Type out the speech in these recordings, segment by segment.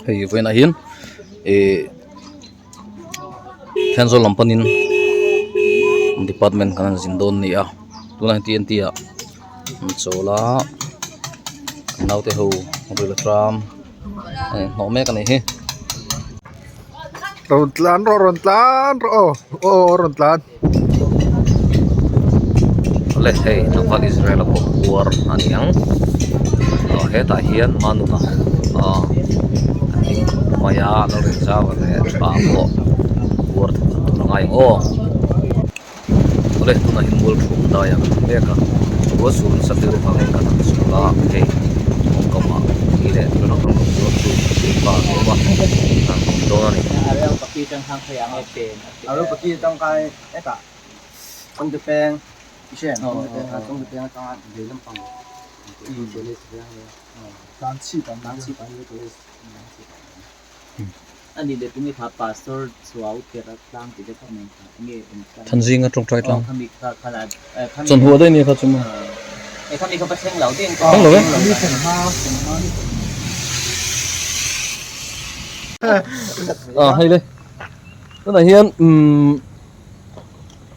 Hei với nãy hiến then rồi làm panin department kan zindon ni a tunai TNT a chola nau te ho ril tram no me kan hi Rontlan le hei no pa Israel ko war aniang he ta hian manu na maya lo rin sa wa le pa ko war tu ngai o le tu na hin mul thum da ya me ka wo sun sa te ro pa ka na su la hei ko ma ni le tu na ko tu pa ko ba do na ni Ariel paki tang hang sayang e pen. Alo paki tang kai eta. Tong de peng. Ishen. Tong de peng tang de lam pang. Tang chi pan ni to is. Ani de tumi tha pastor suau kera tang ti de kamen nge than jing a trong trai tang kami ka khala chon huwa dai ni kha chuma e kami ka paseng lau din ko Thang lo eh? Ni pen ha. hay đây cái này hiền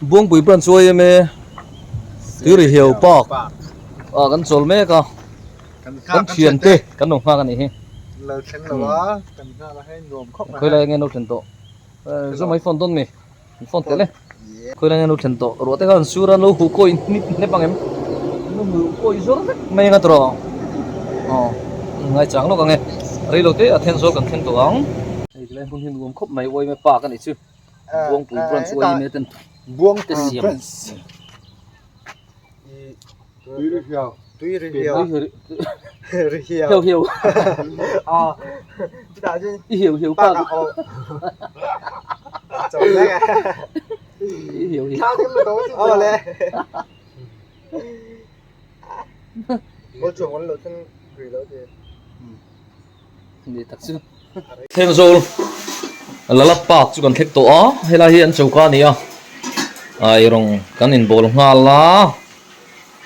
buông bụi bẩn xuôi em thứ để hiểu bọc cái sổ mẹ cả cái chuyện tê cái đồng hoa cái này Lời khen là quá, cần ra là hay nhồm khóc khơi lại nghe nấu chân tổ rồi mấy phone tôn mì phone tele khơi lại nghe nấu chân tổ rồi tới gần xưa ra lâu hú coi nếp bằng em nó hú coi rồi mấy cái trò ngay trắng nó cả nghe đây lâu thế thiên số cần thiên tổ ống đây lên phun thiên gồm khóc mấy ôi mấy pa cái này chứ buông bụi bẩn xuôi mấy tên Buông cái xiêm Tuy hiểu hiểu hiểu Đã chứ. hiểu Ba pa cả ô. Chồng đấy à. hiểu Sao chứ mà tối chứ. Ô lê. Một chuồng con lợn thân gửi lỡ thì. thì thật sự thêm rồi là lắp bát chứ còn thích tổ hay là hiện châu ca này à ai rong cái nhìn bồ nga la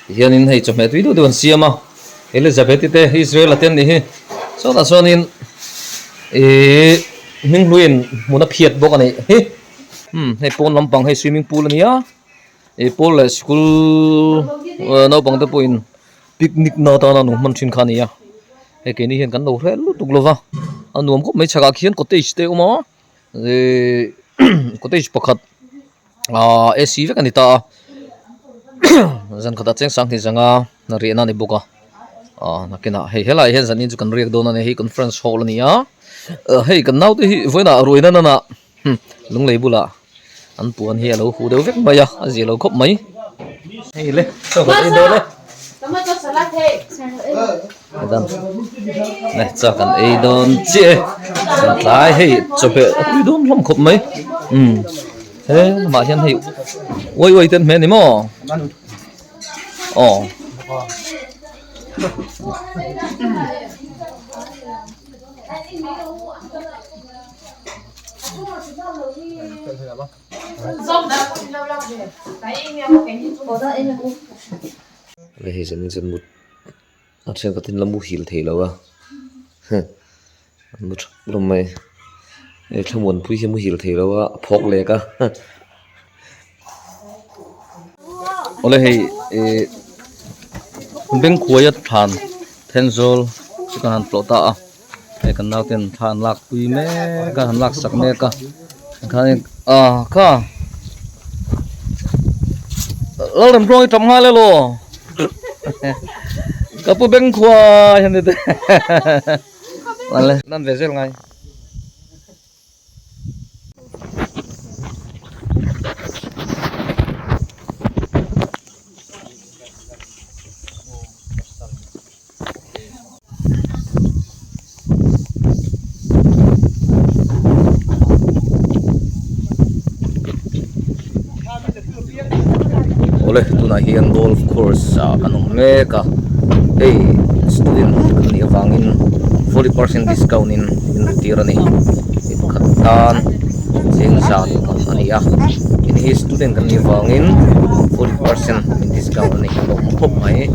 hiện in hay chụp mấy túi đồ xiêm mà Elizabeth thế Israel là tên này sau đó sau nên mình nuôi muốn phiệt bốc này hay pool làm bằng hay swimming pool này á pool là school nó bằng tập point picnic nó tao nó mình chuyên khăn này à cái này hiện cắn đầu hết lúc tục lâu vào anh nuông có mấy chả cả khiến có thểしてmà rồi có thể bọc hạt AC với cái này ta dân khát tiếng sáng thì rằng nó riêng này bốc nó cái nào hay lại hiện dân như cần riêng đồ này hay conference hall này á hay cần nào thì với nào rồi nó nè lúc lấy bù lạ anh tuần hier lâu khu đều biết bây giờ gì lâu khóc mấy hay lên sao có đi đâu đấy dan này cho cần ấy đón chị lại hay chụp về đón lắm khóc mấy thế mà hiện thì ôi tên mẹ này mà đây thì dân một ở trên cái tên là mu hiểu thế lâu à một lúc mày thằng muốn phui mu hiểu thế lâu à phok lệ cả ở đây thì bên cuối than tenzol chỉ cần ăn plota cái cần nào tiền than lạc phui mẹ cái than lạc sắc mẹ cả cái cả lâu làm rồi trăm hai luôn kapu beng khua hiện tại là nan về rất ngay oleh tu na hian golf course kanong meka hey student ni awangin 40% discount in tira ni khatan sing sa ani in his student kan ni awangin 40% in discount ni mo phop mai นี้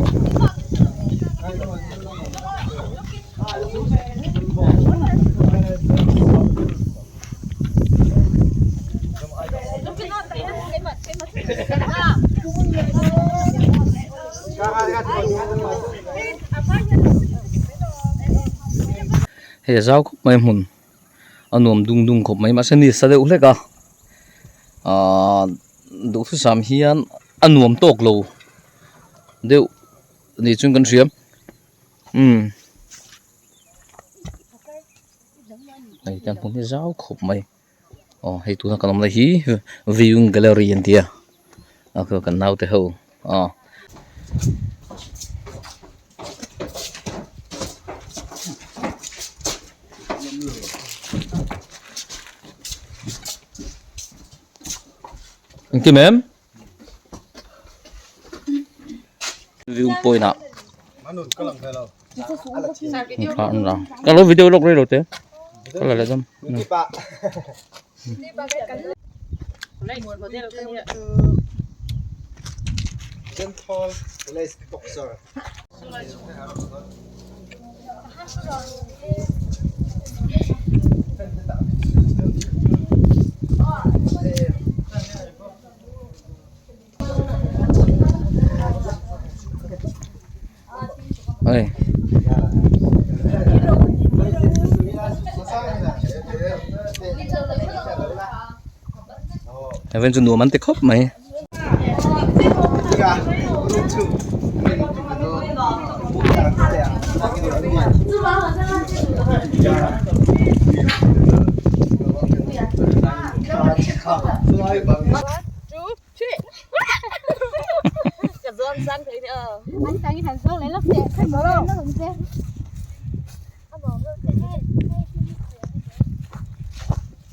เฮ้ยเจ้าไม่หมุนอันนวมดุงขบไม่มาสนิทซะเดี๋ยวเลยก็ดูที่สามเฮียนอันนวมตกโลเดี๋ยวนี่จุนกันเสียมไอ้จันผมเจ้าขบไม่ให้ตัวนักการเมืองฮีวิวแกลเลอรี่อันเดียคือกันน่าจะเอาCái mềm view poi nè cái lối video lúc đây rồi thế cái là gì Gentle lace boxer. ơi bên trên đùa mắm tê khóc mày Sang thấy anh sang cái thằng số lấy lắp xe khách nó đâu nó hứng xe anh bỏ nó xe hết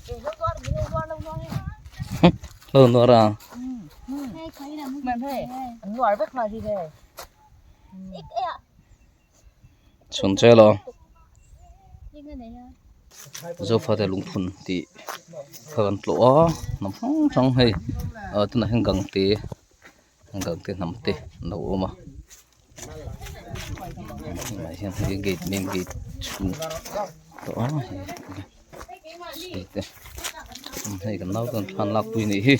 đừng có con luôn nữa ra mềm thế anh nói rất là gì đây xuống chơi lo dâu phơi để lúng phun thì phơi lỗ nằm trong hay tức là hàng gần tí nằm tí nấu mà mày xem cái gate main gate chung đó hay cái nấu còn phan lạc tùy này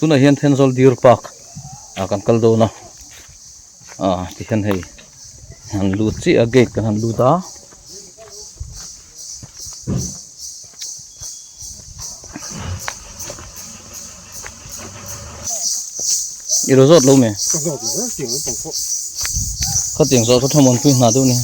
tu na hian Thenjol Deer Park kan kal do na ti hian hei han lu chi a gate kan han lu da iro zot lo me có tiếng gió có thầm mòn quy nào đâu nè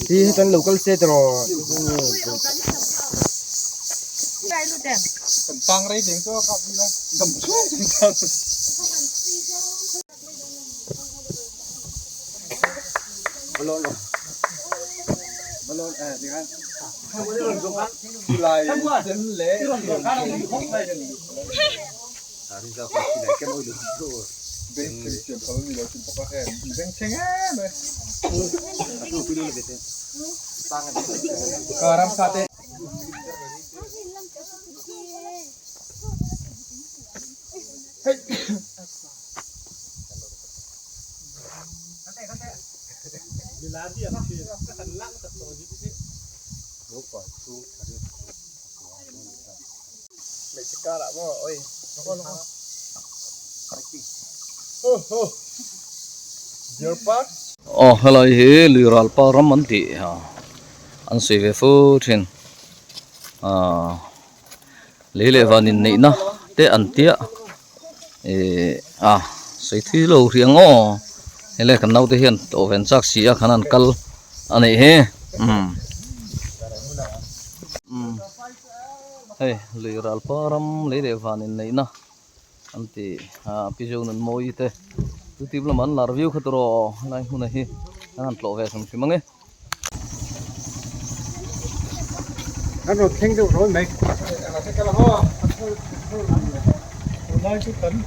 thì trong local xe rồi Cầm tăng đấy tiếng cho cặp đi là cầm chuông balon thì anh lại dân lễ đi ra khỏi này cái môi được rồi bên chuyển có gì đó chuyển có cái bên chén á này karam sate Deer Park hello he liral pa ram man ti ha an se ve fu thin lấy lệ vào nhìn nị na té ăn tía xây thủy lâu riêng ngõ hay là cái nào thì hiện tổ viên sắc xí khả năng cal anh ấy he hey lấy ra param lấy lệ vào nhìn nị na anh thì pigeon nên mồi thế tu tìm làm ăn là review khá rồi này hôm nay khả năng tổ viên xong phim mang Anh rồi thanh được rồi mày. Là cái là ho. Nói chút tấn.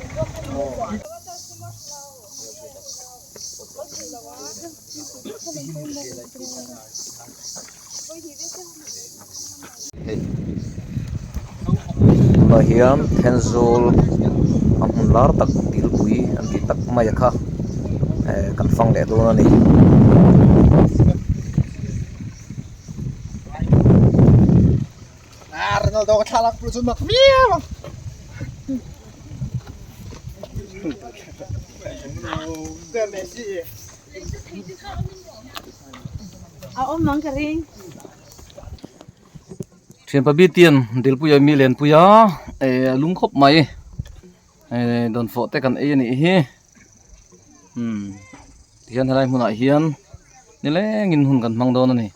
mà hiam tenzol am lar tak til pui an ti tak mai kha kan phang le do na ni Ronaldo cái thằng plus mặc miếng. Messi. Ôm mong cái ring. thiền pa bi tiền dil puya mi len puya lung khop mai don fo te kan e ni hi hian halai huna hian ni le ngin hun kan mang don ani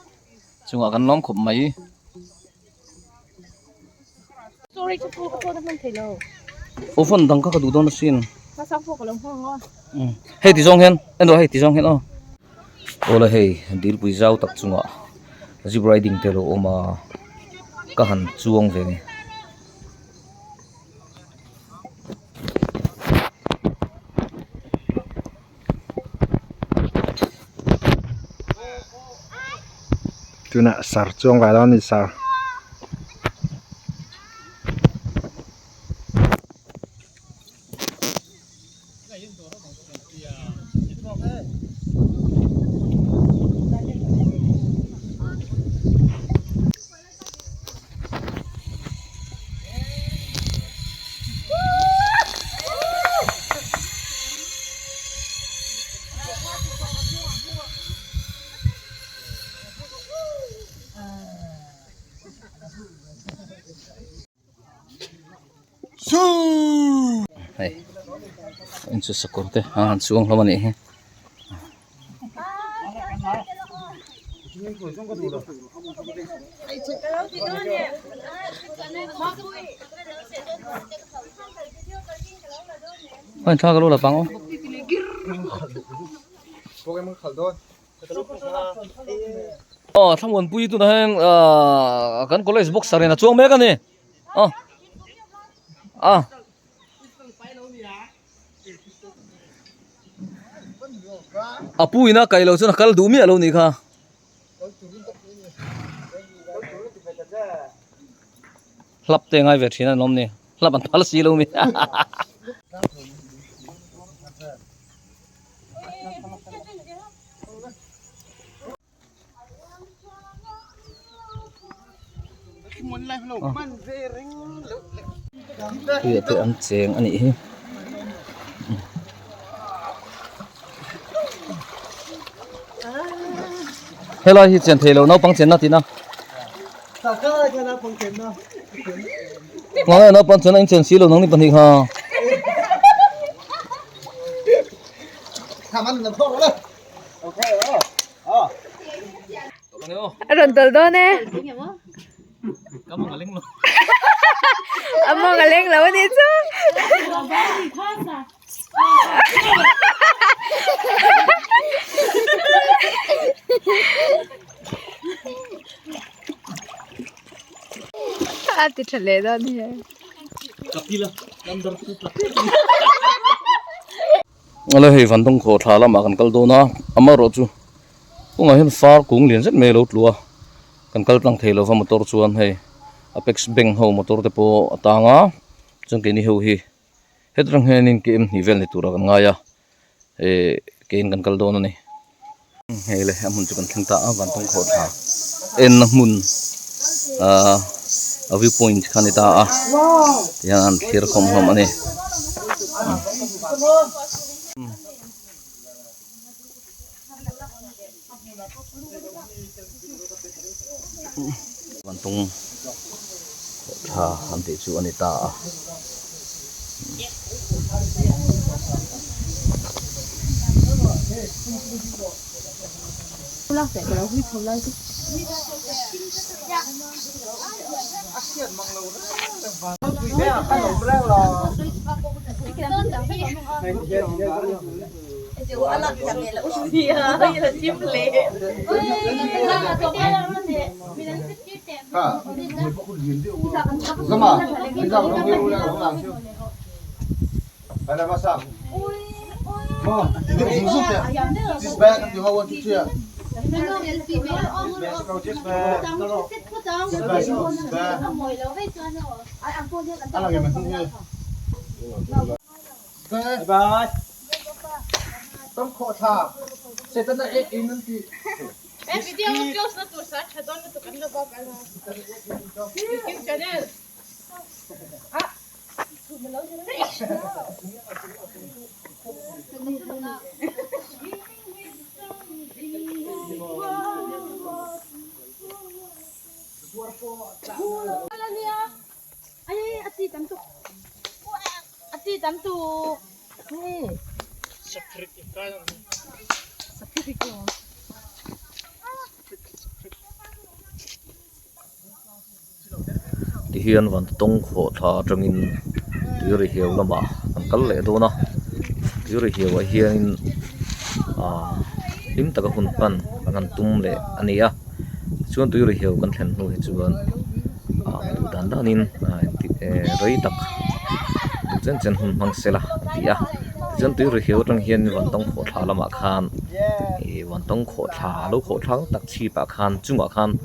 chunga kan lom khop mai Sorry cho cô nó không thể đâu. ofon dang ka du don sin Nó xong phụ của lòng hoang ngon. hey ti jong hen endo hey ti jong hen ola hey dil pui zau tak chunga zip riding te lo oma ka han chuang ve ni Chú nè sar chuông vài đó đi sar. hey in su sakorte han chuang hlom ani he Ôi, thao cái lô là bằng không? Pokemon khẩn thôi. Thằng nguồn bùi tụi nó hang cái college box này là chuông mấy cái này. Pui na kai lo chu na kal du mi alo ni kha. Lap te ngai ve thina nom ni. Lap an phal si lo mi. Iya tu am cheng ani hi. Hello hi chen thelo no pang chen na tina. Sao cơ cho nó không kiếm đâu. Ngon no pang chen anh chen si lo nang ni pan hi ha. Thằng ăn nó không đó. Ok đó. Rồi từ đó nè. Kamu ngaling lo. Amo galing lawan itu. Ati chale đó nè. Kapila landar tu plat. Ala hei van tong kho thala ma kan kal do na amaro chu. Kunga hin far kung lien zet me lo tlua. Kan kal tlang thelo va motor chuan hei Apex Bank ho motor te po atanga chung ke ni ho hi hedrang henin ke em nivel ni tura kan ngaya kein kan kal do na ni hele amun chu kan thingta van tong kho tha en mun a viewpoint khanita yan thir khom hom ani van tong tha an ti chu ani ta Lo sẽ có huy thủ lên chứ. Chú ăn lắm chẳng là ủi gì à, hay là chim lệ. Sama, kita belum langsung. Ada masak. Mau, itu busuk ya. This bag you want to share. Bye bye. Tôm khổ thả. Sẽ tân là in nên thì. Em video nó kêu nó tụt sát, thật nó tụt cắn được bao cái nào. Kim channel. À. Mình lâu chưa đấy. Ati tantu. Hey. Sakit ikan. thì hiền vẫn tung khổ thọ trong in tiêu rồi hiểu là mà ăn cắn lệ đâu nó tiêu rồi hiểu ở hiền hiếm ta có hồn pan bằng tum lệ anh ấy à chuan tiêu rồi hiểu con thèn nuôi chuan tụ đàn đó nín rồi tắc chân chân hồn mang xe là thì chân tiêu rồi hiểu trong hiền vẫn tung khổ thọ là mà khan vẫn tung khổ thọ lúc khổ thọ tắc chi bạc khan chung bạc khan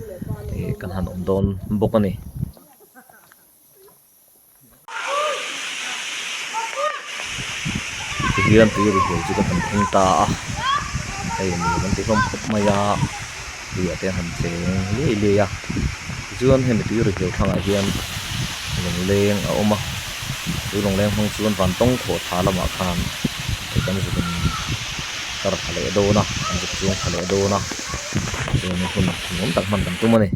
cần hàn ổn đồn bốc anh ấy hiền tiêu rồi hiểu chỉ có phần thanh ta đây mình vẫn tiếp không maya thì ở đây hành trình lì à chuan hay mình tiêu rồi hiểu thằng ở hiền lồng lên ở mà tiêu lồng lên không chuan van tông khổ thả là mà khan thì cái này cũng tao phải lấy đồ na anh chụp chuông phải lấy đồ na rồi mình không muốn tặng mình tặng tung mà này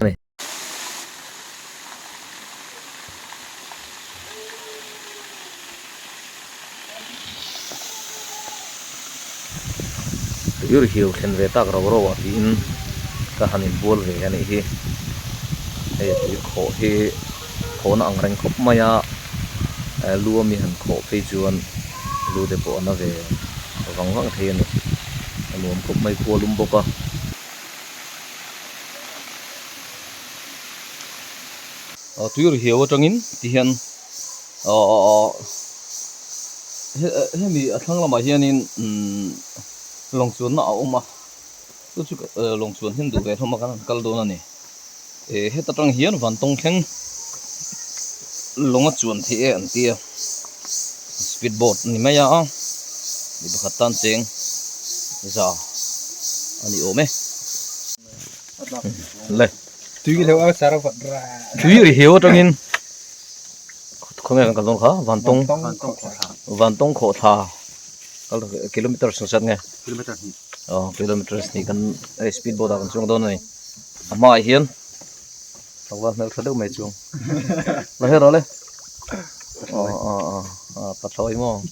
tiêu hiểu thêm về tác rau rau thì in cái hành in bol về anh ấy thì khổ nó ăn ranh khóc maya lúa mi hành khổ phê chuan lúa để bỏ nó về vắng vắng thế này lúa khóc mấy cua lúm bốc à tiêu hiểu trong in thì hiện thế mi thằng làm mà hiện in long chuan na oma tu chu long chuan hin du ve thoma kan kal do na ni he ta tang hian van tong thleng longa chuan the an tia speedboat ni maya a ni bakhat tan cheng za ani ome le Tuy lâu áo sao vật ra. tuy ri hiu tang in không nghe kan don kha van tong kho tha kilometer sang nghe kilometer ni kan speedboat kan chung don này ama hian tawal mel thadeu mai chung la he role patloi mo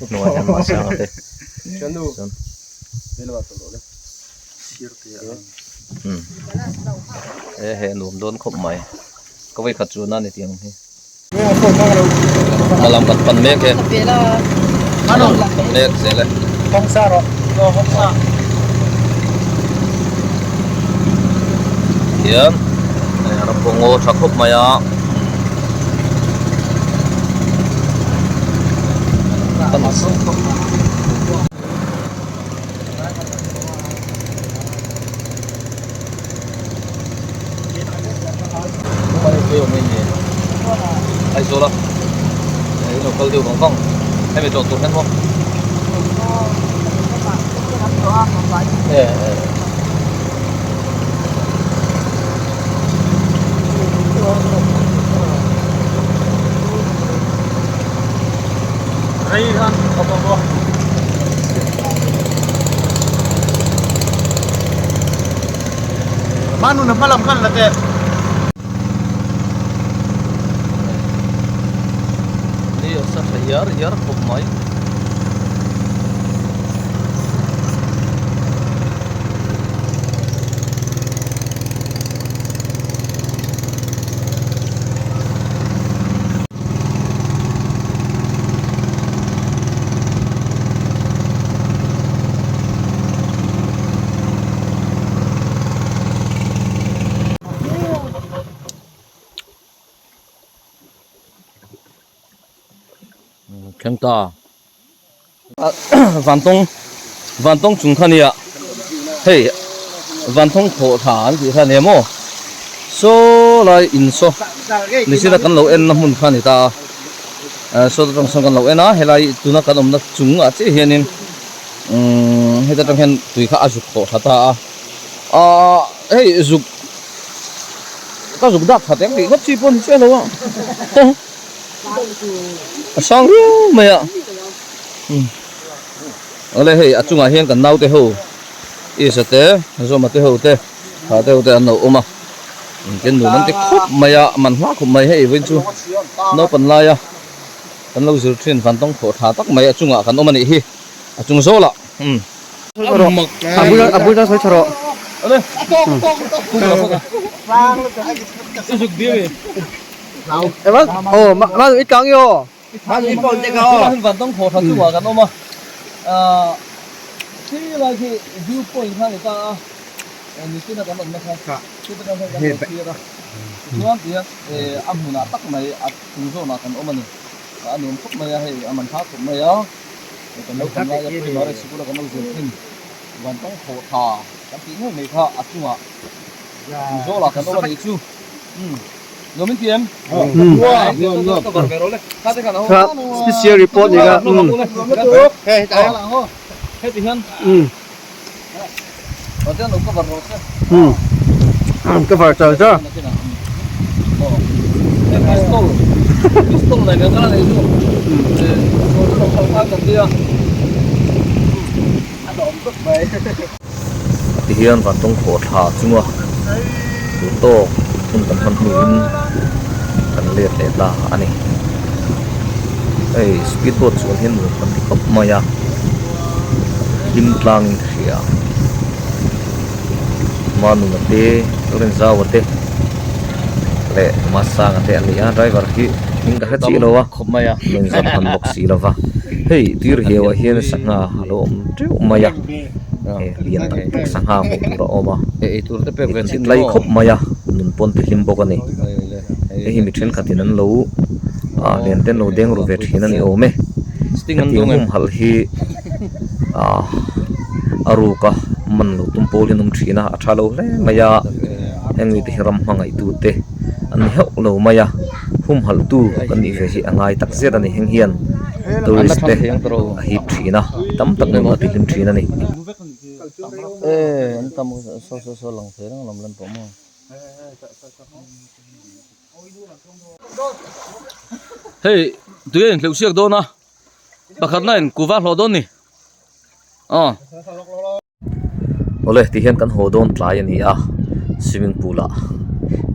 no han ma sang te Chandu. Ini lah tu le. he num don khop mai có vai khát chu na ni tiang hi malam pat pan me ke Ano? me se le Không xa rồi. Không xa. hian ana pongo tha khop mai a tan su ai số đó đấy nó câu tiêu bằng không hay phải chọn tốt hơn không Đây kan. Apa? Manu na malam kan late. yar khop mai khen ta van tông chung khania hey van tông thổ thả thì khăn em ô so lại in so ni sila kan lo en na mun khani ta so trong song kan lo en á hay lại tu na kan om na chung à chứ hiền in hay ta trong hiền tùy khá azuk thổ thả ta hey azuk ta azuk đáp thả tem bị gấp chi pon chơi đâu á sang riu mày ạ ở đây hey chung à hiền cần nấu te hồ is te rồi mà te hồ te thả te hồ te ăn nấu mà cái nụ nó te khóc mày ạ mặn hóa của mày hey bên chu nó phần lai à cần lâu rồi chuyên phản tông thổ thả tắc mày ạ chung à cần ôm anh hi chung số lạ 아부 자 설처럼 ở đây dục đi 에만 마 ít 강요 마 이번 때가 phản tông thổ thả chung à cần ôm à khi là khi view point ha người ta ni sila kan om na kha kita kan kan kira tuan dia amuna tak mai at tungso na kan omani anum khop mai he aman kha khop mai ya kan lo kan ya pe nore sikula kan lo zin wan tong kho tha kan ti mai kha atunga tungso la kan omani chu lo min tiem wa to kar berole ka te kan ho 스페셜 리포트 얘가 he ta he ti han ở trên nó có vật rồi cái vật trời chứ pistol này nó cái này luôn nó không khác được kia thì hiện vẫn trong khổ thả chung à đủ to thun tầm phân hùn cần liệt để là anh ấy speedboat xuống hiện một phần thì cấp maya lim tlang khía manu ngate ren zaw te le masa ngate alia driver hi ning ka chi lo wa khomaya men zan han bok si lova hey tir hewa hian sanga halo teu maya lian tak sanga mu ro oma e tur te pe ven tin lai khop maya nun pon te him bok ani e hi mi thren khatin an lo lian ten lo deng ro ve thin ani ome sting an dong hal hi aruka man lo tum polinum thina athalo le maya engi ti ram hangai tu te an heu lo maya hum hal tu kan ni ve hi angai tak zet ani heng hian tourist te hi thina tam tak no ti lim thina ni an tam so lang the lang lam lan po mo hey tuyen leu siak do na pakhat na en kuwa hlo don ni ole ti hian kan ho don tlai ani a swimming pool a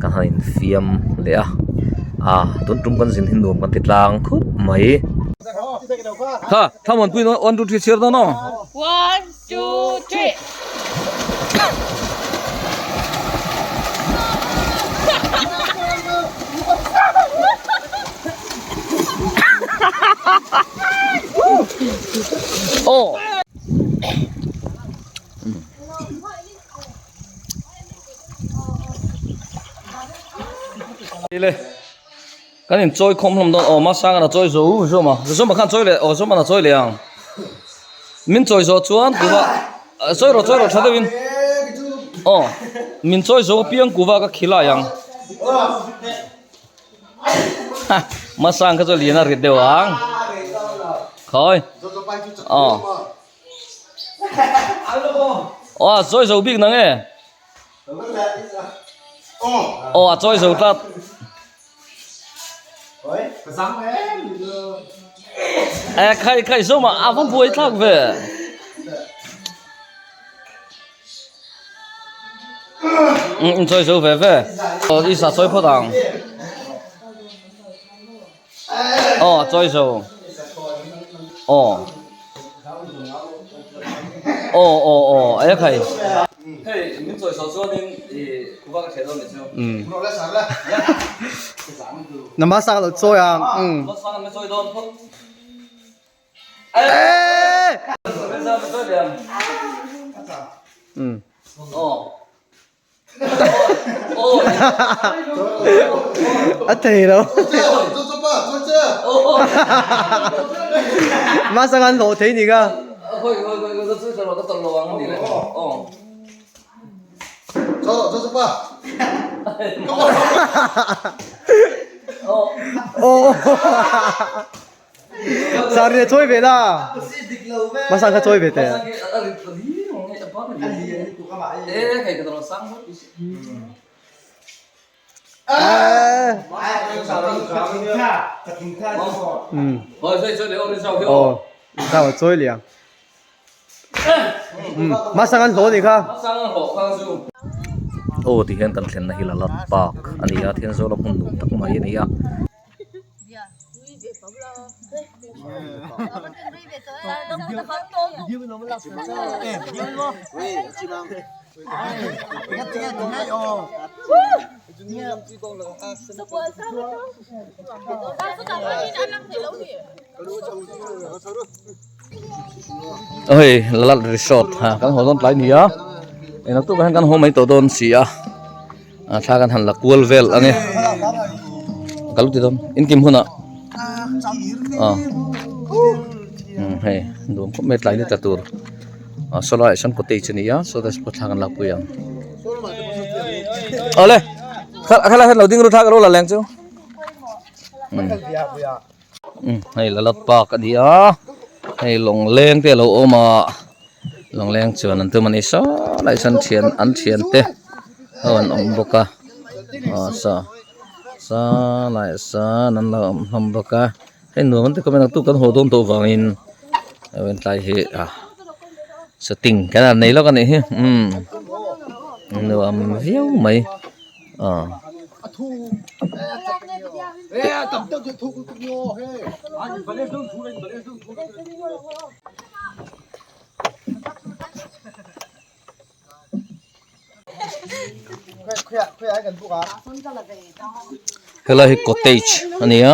kan hain fiam le a ton tum kan zin hin nom kan titlang khut mai ha thamon pui no 1 2 3 share no 1 2 3 oh le cái này trôi không làm đâu mà sang là trôi rồi mà看trôi了什么那trôi了mình trôi rồi chuan của vợ trôi rồi thật đấy mình trôi rồi piang của vợ cái khila yang mà sang cái trôi liền là rệt đều ang khỏi trôi rồi biết nè nghe trôi rồi ta khai số mà vẫn vui thắc về trôi rồi về đi sát trôi phô đằng trôi rồi ai khai hey min choi so chuan in kuwa ka thelo ni chu nó lại sáng lên nằm mắt sang là trôi à nó sang me choi don phok ê bây giờ me choi liam à thế đâu cho ba cho chưa mắt sang ăn đồ thế gì cơ hoi nó chui ra nó tol lo ang ni le cho ba sao đi trôi về la mắt sang cái trôi về thế cái đó sang rồi chơi để ôn sau ồ sao mà trôi liền mắt sang ăn đồ gì cơ sang hộ khang su ô thì hiện tại hiện nay là lót bạc anh ấy thiên số là không đủ tất mấy này à ơi là resort ha kan hodon tlai ni a ena tu kan ho mai to don si a tha kan han la kual vel ani kalu ti don in kim huna hey dum ko met lai ni ta tur solar action ko te chini ya so das patha kan la pu yang ole khala han loading ru tha ro la leng chu hey la lat pa ka dia hay long leng te lo oma long leng chuan an tu mani sa lai san thian an thian te hon om boka sa lai sa nan lo om boka hay nu man te ko men tu kan ho don to wangin wen tai he setting kana nei lo kan hi nu am viu mai hello hi cottage ania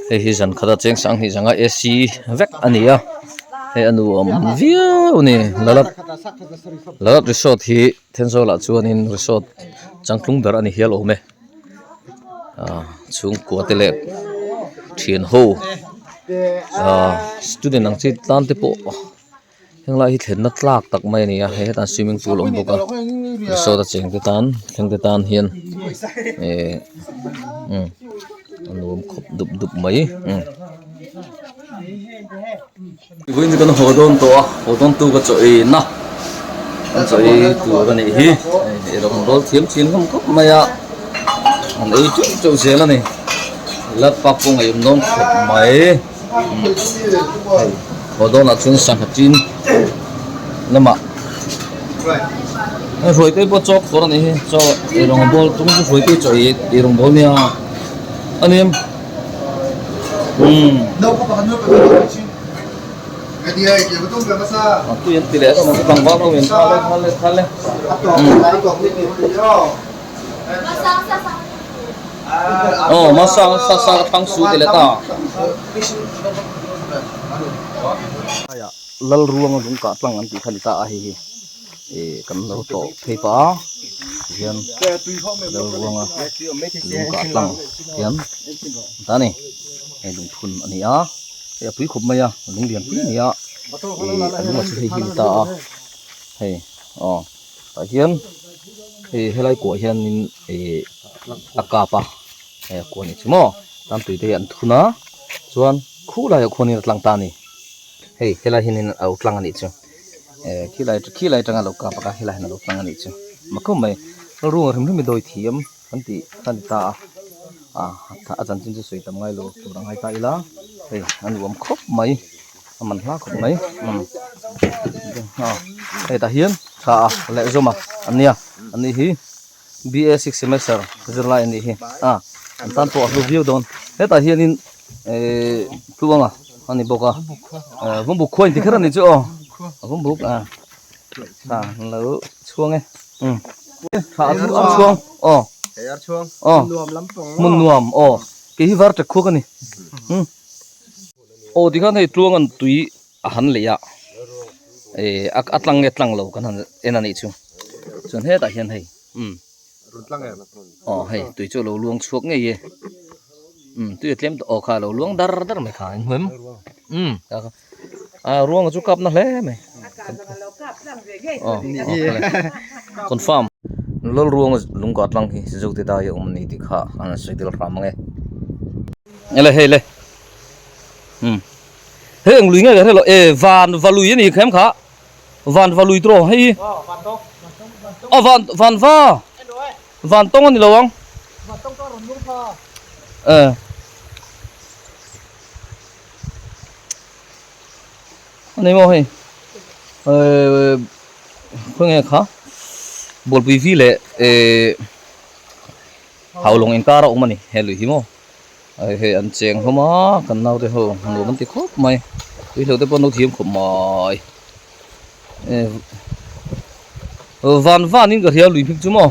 hi zan khada cheng sang hi zanga AC vek ania he anu viu ni lalat resort hi thenzo la chuan in resort changtlung ber ani hial ome chung ko tele thian ho student ang chi tan te po hengla hi thlen na tlak tak mai ni a he ta swimming pool om boka so da cheng te tan theng te tan hian anum khop dup mai win kan hodon to hodon tu ka choi na an choi tu ka ni hi rong rol thiam chin khom khop mai a an ei chu chu se la ni lat pa pung ai nom khop mai hodon a chun sang chin nama rồi cái bộ chọc của này cho rong bol chúng tôi rồi cái chọi rong bol nha anh em đâu có bao nhiêu cái gì cái gì cái cái tôm cái masa tôi yên tỷ lệ nó bằng bao nhiêu mình thal lên masa sa thang su tỷ lệ ta lal ruang dung ka tlang an ti khani ta a hi kan lo to thei pa hian lal ruang a dung ka tlang hian ta ni he dung phun ani a he pui khop mai a dung lian pui ni a an ma chi hi ta a hei ta hian helai ko hian in akapa ko ni chmo tam tui te an thuna chuan khu lai khoni tlang ta ni hey hela hinin au tlang ani chu khilai tanga lo ka paka hela hin lo tlang ani chu makom mai ru rim rim doi thiam anti ta tha ajan chin chu sui tam ngai lo turang hai ta ila hey an wam khop mai aman hla khop mai hey ta hian tha le zoma ania ani hi BA 6 semester zirlai ani hi an tan to view don he ta hian in tuanga anh này bốc à vung bốc khơi thì khá là này chứ vung bốc à lỡ chuông ấy thả chuông cái áo chuông nuông lắm mun nuam cái hi var chắc khu cái này thì cái này chuông anh tùy hắn lấy à atlang lâu cái này em này chứ chọn hết tại hiện hay hay tùy cho lâu luông xuống ngay vậy tùy thêm khá lâu luông dar mày khá anh hâm ruộng chú cặp nó lẽ mày confirm lol ruộng lung quạt lang thì sử thì ta dùng này thì khá anh sẽ được làm nghe hay lệ hey anh lùi nghe cái là van và lùi này kém khá van và lùi trò hay van tông anh lâu không này mà hay phương nghe khá bột bì phi lệ hậu lòng anh ta đâu mà này hay lười hiếm hay ăn chèn không á cần nào thì hồ nấu bánh tét khóc mày bây giờ tôi bắt nấu thêm khổng mày van van những cái theo lười phim chứ mà